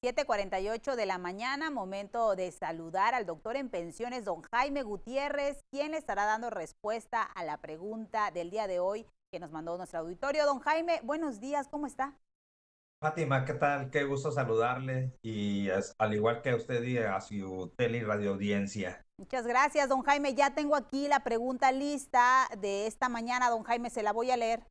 7:48 de la mañana, momento de saludar al doctor en pensiones, don Jaime Gutiérrez, quien le estará dando respuesta a la pregunta del día de hoy que nos mandó nuestro auditorio. Don Jaime, buenos días, ¿cómo está? Fátima, ¿qué tal? Qué gusto saludarle y al igual que a usted y a su tele y radio audiencia. Muchas gracias, don Jaime. Ya tengo aquí la pregunta lista de esta mañana, don Jaime, se la voy a leer.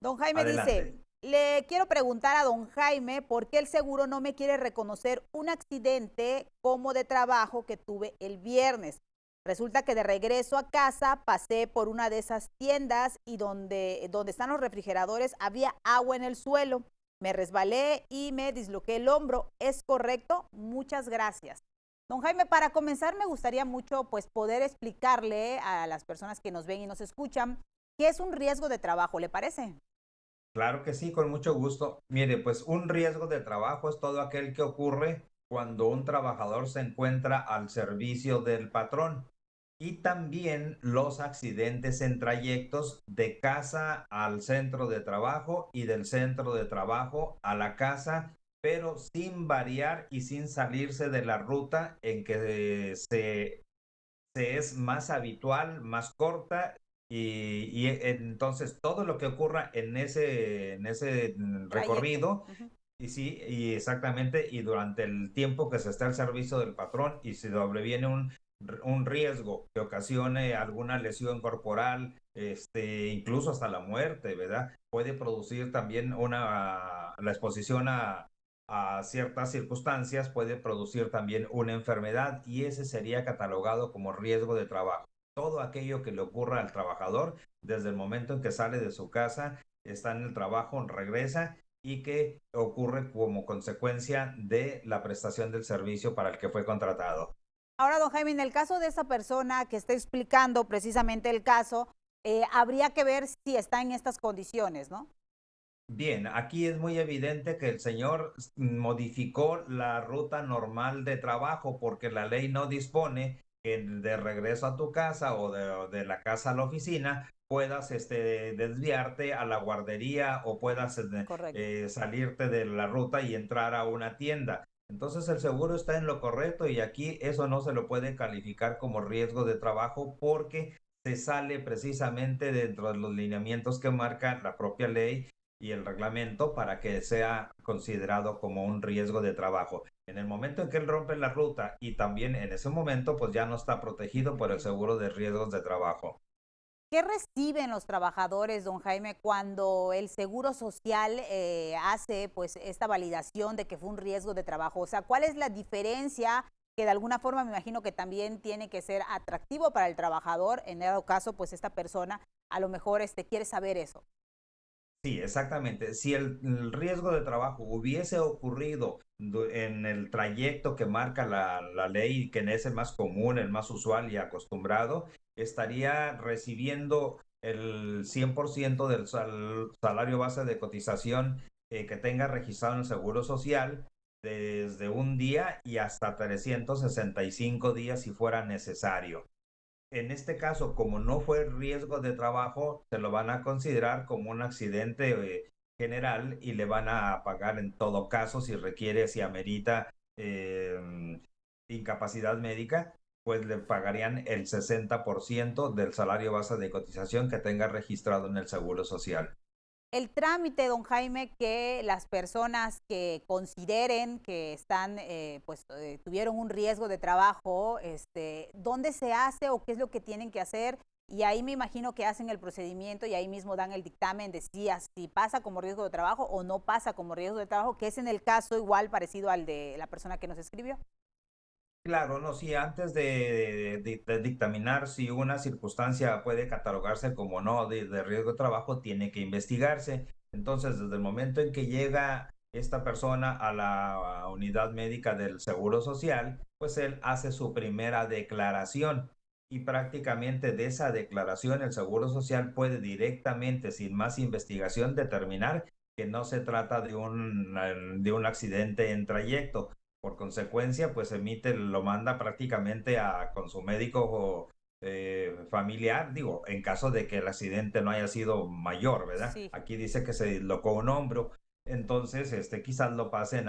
Don Jaime dice, Adelante. le quiero preguntar a don Jaime por qué el seguro no me quiere reconocer un accidente como de trabajo que tuve el viernes. Resulta que de regreso a casa pasé por una de esas tiendas y donde están los refrigeradores había agua en el suelo. Me resbalé y me disloqué el hombro. ¿Es correcto? Muchas gracias. Don Jaime, para comenzar me gustaría mucho pues poder explicarle a las personas que nos ven y nos escuchan qué es un riesgo de trabajo, ¿le parece? Claro que sí, con mucho gusto. Mire, pues un riesgo de trabajo es todo aquel que ocurre cuando un trabajador se encuentra al servicio del patrón. Y también los accidentes en trayectos de casa al centro de trabajo y del centro de trabajo a la casa, pero sin variar y sin salirse de la ruta en que se es más habitual, más corta y entonces todo lo que ocurra en ese Trayecto. recorrido Ujú. y sí, y exactamente, y durante el tiempo que se está al servicio del patrón y si sobreviene un riesgo que ocasione alguna lesión corporal, incluso hasta la muerte, ¿verdad? Puede producir también la exposición a ciertas circunstancias, puede producir también una enfermedad y ese sería catalogado como riesgo de trabajo. Todo aquello que le ocurra al trabajador desde el momento en que sale de su casa, está en el trabajo, regresa y que ocurre como consecuencia de la prestación del servicio para el que fue contratado. Ahora, don Jaime, en el caso de esa persona que está explicando precisamente el caso, habría que ver si está en estas condiciones, ¿no? Bien, aquí es muy evidente que el señor modificó la ruta normal de trabajo porque la ley no dispone que de regreso a tu casa o de la casa a la oficina puedas desviarte a la guardería o puedas Correcto. salirte de la ruta y entrar a una tienda. Entonces el seguro está en lo correcto y aquí eso no se lo puede calificar como riesgo de trabajo porque se sale precisamente dentro de los lineamientos que marca la propia ley y el reglamento para que sea considerado como un riesgo de trabajo. En el momento en que él rompe la ruta y también en ese momento, pues ya no está protegido por el Ujú. seguro de riesgos de trabajo. ¿Qué reciben los trabajadores, don Jaime, cuando el Seguro Social hace pues esta validación de que fue un riesgo de trabajo? O sea, ¿cuál es la diferencia que de alguna forma me imagino que también tiene que ser atractivo para el trabajador? En dado caso, pues esta persona a lo mejor quiere saber eso. Sí, exactamente. Si el riesgo de trabajo hubiese ocurrido en el trayecto que marca la ley, que es el más común, el más usual y acostumbrado, estaría recibiendo el 100% del salario base de cotización que tenga registrado en el Seguro Social desde un día y hasta 365 días si fuera necesario. En este caso, como no fue riesgo de trabajo, se lo van a considerar como un accidente general y le van a pagar en todo caso si requiere, si amerita incapacidad médica, pues le pagarían el 60% del salario base de cotización que tenga registrado en el Seguro Social. El trámite, don Jaime, que las personas que consideren que están, tuvieron un riesgo de trabajo, ¿dónde se hace o qué es lo que tienen que hacer? Y ahí me imagino que hacen el procedimiento y ahí mismo dan el dictamen de si pasa como riesgo de trabajo o no pasa como riesgo de trabajo, que es en el caso igual parecido al de la persona que nos escribió. Claro, no, sí, antes de dictaminar si una circunstancia puede catalogarse como no de riesgo de trabajo, tiene que investigarse. Entonces, desde el momento en que llega esta persona a la unidad médica del Seguro Social, pues él hace su primera declaración y prácticamente de esa declaración el Seguro Social puede directamente, sin más investigación, determinar que no se trata de un accidente en trayecto. Por consecuencia, pues lo manda prácticamente con su médico familiar, digo, en caso de que el accidente no haya sido mayor, ¿verdad? Sí. Aquí dice que se dislocó un hombro, entonces quizás lo pasen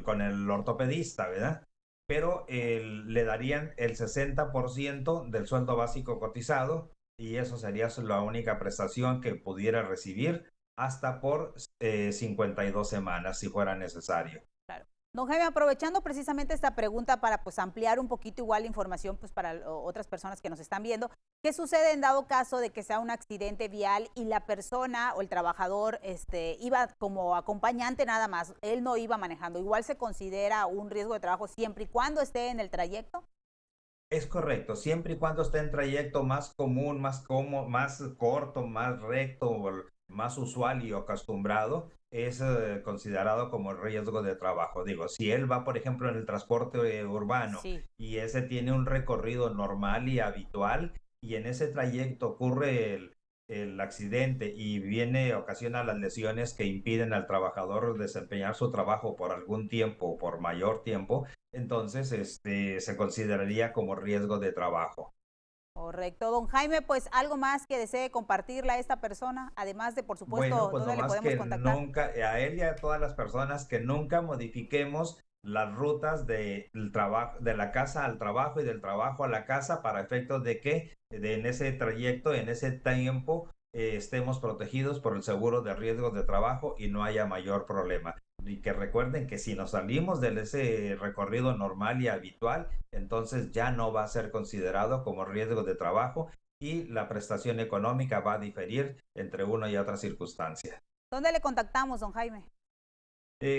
con el ortopedista, ¿verdad? Pero le darían el 60% del sueldo básico cotizado y eso sería la única prestación que pudiera recibir hasta por 52 semanas si fuera necesario. Claro. Don Jaime, aprovechando precisamente esta pregunta para pues ampliar un poquito igual la información pues para otras personas que nos están viendo, ¿qué sucede en dado caso de que sea un accidente vial y la persona o el trabajador iba como acompañante nada más, él no iba manejando? ¿Igual se considera un riesgo de trabajo siempre y cuando esté en el trayecto? Es correcto, siempre y cuando esté en trayecto más común, más cómodo, más corto, más recto, más usual y acostumbrado, es considerado como riesgo de trabajo. Digo, si él va, por ejemplo, en el transporte urbano Sí. y ese tiene un recorrido normal y habitual y en ese trayecto ocurre el accidente y ocasiona las lesiones que impiden al trabajador desempeñar su trabajo por algún tiempo, por mayor tiempo, entonces se consideraría como riesgo de trabajo. Correcto. Don Jaime, pues algo más que desee compartirle a esta persona, además de, por Bueno, supuesto, pues dónde le nomás podemos que contactar. nunca, a él y a todas las personas que nunca modifiquemos las rutas trabajo, de la casa al trabajo y del trabajo a la casa para efectos de que en ese trayecto, en ese tiempo, estemos protegidos por el seguro de riesgos de trabajo y no haya mayor problema. Y que recuerden que si nos salimos de ese recorrido normal y habitual, entonces ya no va a ser considerado como riesgo de trabajo y la prestación económica va a diferir entre una y otra circunstancia. ¿Dónde le contactamos, don Jaime?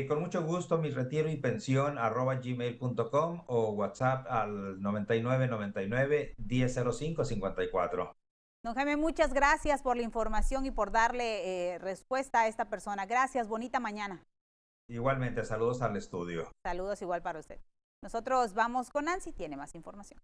Con mucho gusto, mi retiro y pensión @gmail.com o WhatsApp al 9999 1005 54. Don Jaime, muchas gracias por la información y por darle respuesta a esta persona. Gracias, bonita mañana. Igualmente, saludos al estudio. Saludos igual para usted. Nosotros vamos con Nancy, tiene más información.